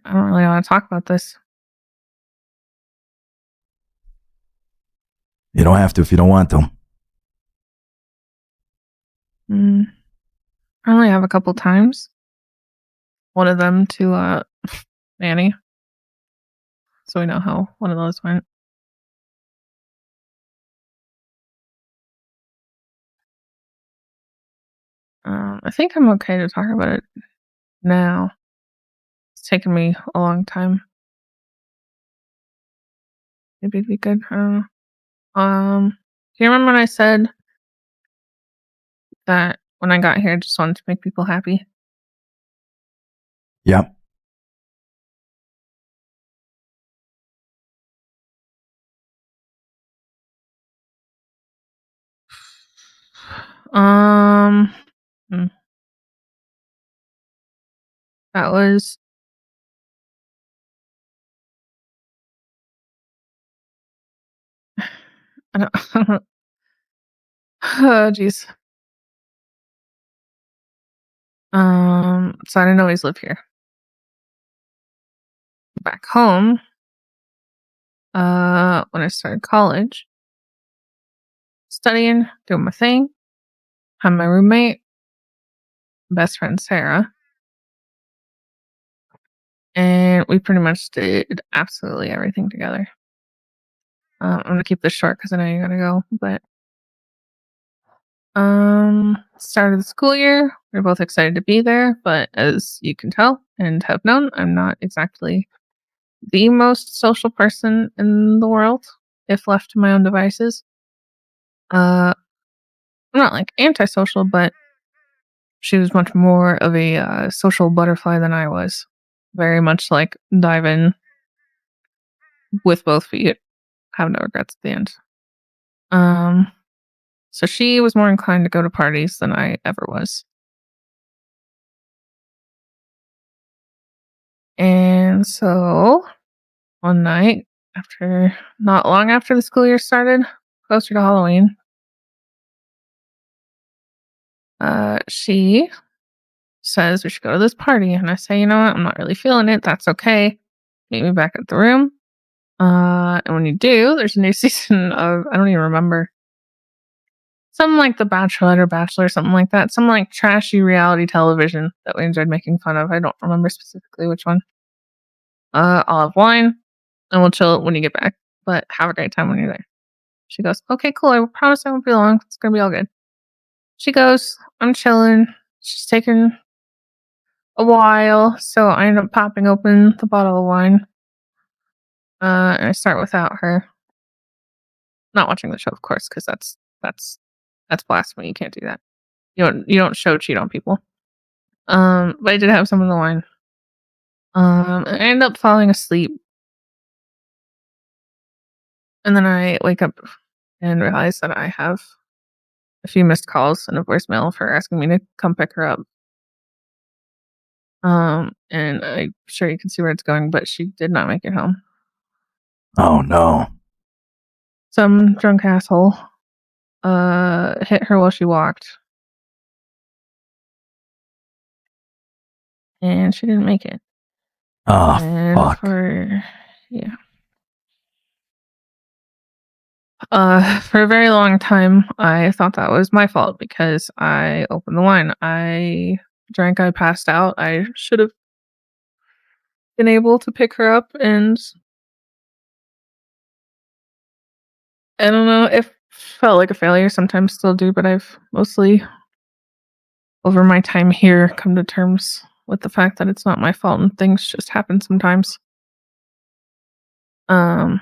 I don't really want to talk about this. You don't have to if you don't want to. Mm, I only have a couple times. One of them to Annie, so we know how one of those went. I think I'm okay to talk about it now. It's taken me a long time. Maybe it'd be good. I don't know. Do you remember when I said that when I got here, I just wanted to make people happy? Yeah. Um, hmm, that was. I don't. Oh, jeez. So I didn't always live here. Back home, when I started college, studying, doing my thing, had my roommate, best friend Sarah, and we pretty much did absolutely everything together. I'm gonna keep this short because I know you gotta go. But started the school year. We are both excited to be there, but as you can tell and have known, I'm not exactly the most social person in the world, if left to my own devices. I'm not like antisocial, but she was much more of a social butterfly than I was. Very much like dive in with both feet, have no regrets at the end. Um, so she was more inclined to go to parties than I ever was. And so one night, after not long after the school year started, closer to Halloween, she says we should go to this party. And I say, you know what, I'm not really feeling it. That's okay. Meet me back at the room. And when you do, there's a new season of, I don't even remember, something like The Bachelorette or Bachelor, something like that. Some like trashy reality television that we enjoyed making fun of. I don't remember specifically which one. I'll have wine and we'll chill when you get back, but have a great time when you're there. She goes, okay, cool. I promise I won't be long. It's going to be all good. She goes, I'm chilling. She's taking a while. So I end up popping open the bottle of wine. And I start without her. Not watching the show, of course, because that's blasphemy. You can't do that. You don't show cheat on people. But I did have some of the wine. I end up falling asleep, and then I wake up and realize that I have a few missed calls and a voicemail of her asking me to come pick her up. And I'm sure you can see where it's going, but she did not make it home. Oh no. Some drunk asshole hit her while she walked, and she didn't make it. Oh And fuck. Yeah. For a very long time, I thought that was my fault because I opened the wine. I drank, I passed out. I should have been able to pick her up, and I don't know, it felt like a failure. Sometimes still do, but I've mostly, over my time here, come to terms with the fact that it's not my fault and things just happen sometimes. Um,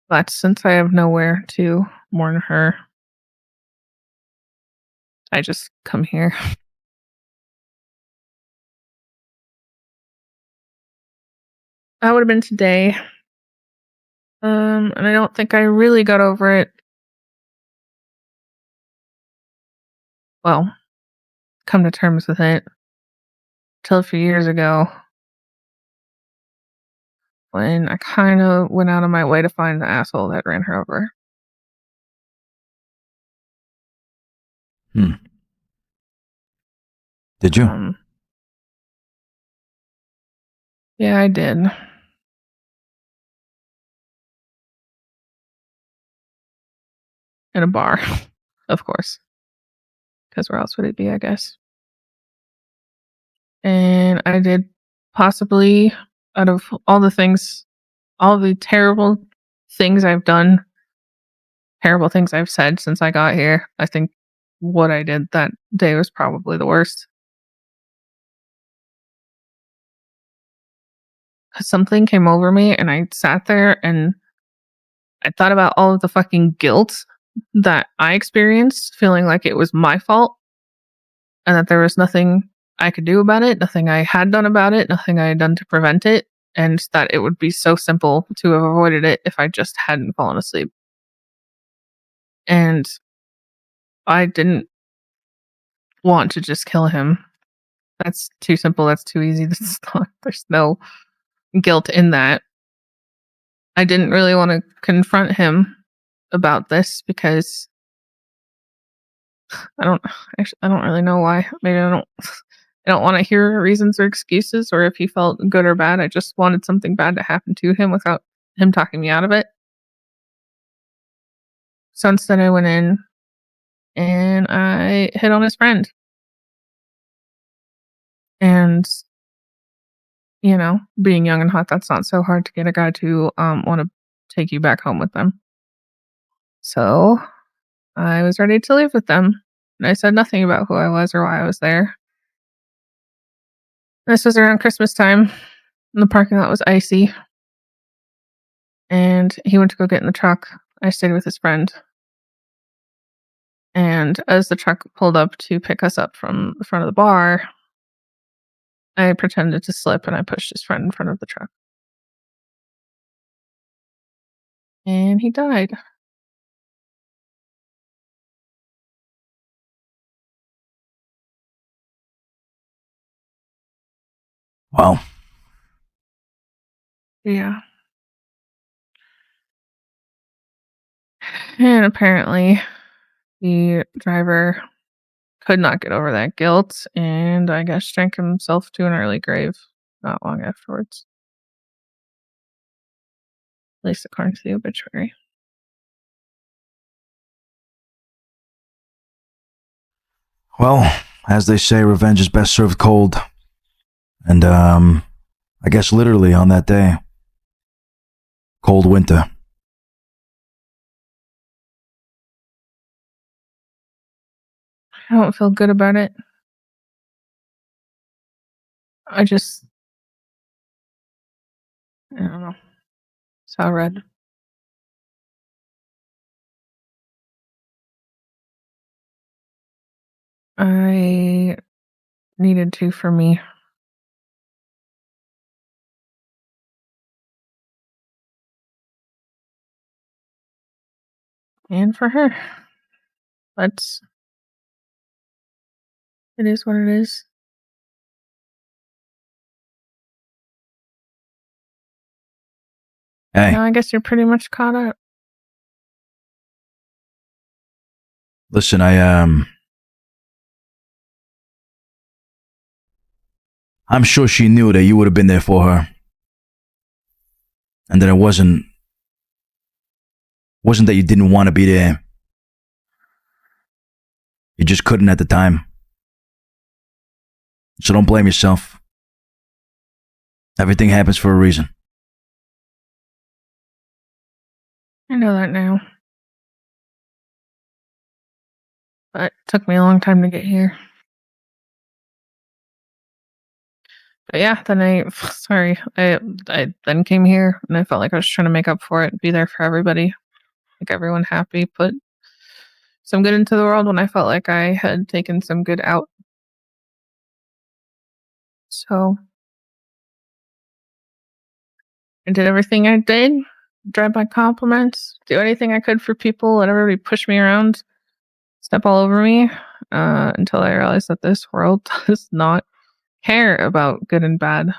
but since I have nowhere to mourn her, I just come here. That would have been today. And I don't think I really got over it. Well, come to terms with it till a few years ago when I kind of went out of my way to find the asshole that ran her over. Did you? Yeah, I did. In a bar, of course, because where else would it be, I guess? And I did possibly, out of all the things I've done, terrible things I've said since I got here, I think what I did that day was probably the worst. 'Cause something came over me and I sat there and I thought about all of the fucking guilt that I experienced, feeling like it was my fault and that there was nothing I could do about it, nothing I had done about it, nothing I had done to prevent it, and that it would be so simple to have avoided it if I just hadn't fallen asleep. And I didn't want to just kill him. That's too simple. That's too easy. There's no guilt in that. I didn't really want to confront him about this because I don't I don't really know why. Maybe I don't I don't want to hear reasons or excuses or if he felt good or bad. I just wanted something bad to happen to him without him talking me out of it. So instead I went in and I hit on his friend. And being young and hot, that's not so hard to get a guy to want to take you back home with them. So I was ready to leave with them. And I said nothing about who I was or why I was there. This was around Christmas time. And the parking lot was icy. And he went to go get in the truck. I stayed with his friend. And as the truck pulled up to pick us up from the front of the bar, I pretended to slip and I pushed his friend in front of the truck. And he died. Wow. Yeah. And apparently, the driver could not get over that guilt and I guess drank himself to an early grave not long afterwards. At least according to the obituary. Well, as they say, revenge is best served cold. And, I guess literally on that day. Cold winter. I don't feel good about it. I just, I don't know. Saw red. I needed to for me. And for her. But it is what it is. Hey, Now I guess you're pretty much caught up. listen, I'm sure she knew that you would have been there for her. And that it wasn't that you didn't want to be there. You just couldn't at the time. So don't blame yourself. Everything happens for a reason. I know that now. But it took me a long time to get here. But yeah, then I then came here and I felt like I was trying to make up for it, be there for everybody, make everyone happy, put some good into the world when I felt like I had taken some good out. So I did everything I did, drive by compliments, do anything I could for people, let everybody push me around, step all over me, until I realized that this world does not care about good and bad.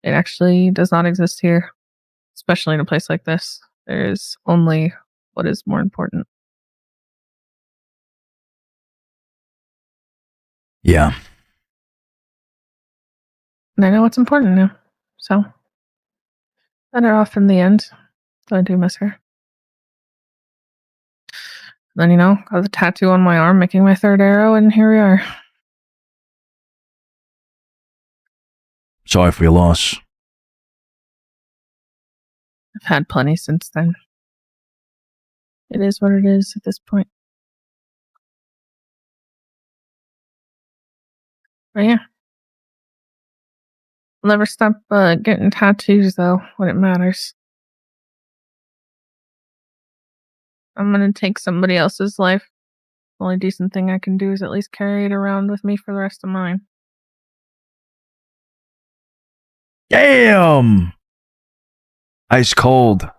It actually does not exist here, especially in a place like this. There is only what is more important. Yeah. And I know what's important now. So, better off in the end. So I do miss her. Then, got the tattoo on my arm, making my third arrow, and here we are. Sorry for your loss. I've had plenty since then. It is what it is at this point. But yeah. I'll never stop getting tattoos, though, when it matters. I'm gonna take somebody else's life. The only decent thing I can do is at least carry it around with me for the rest of mine. Damn! Ice cold.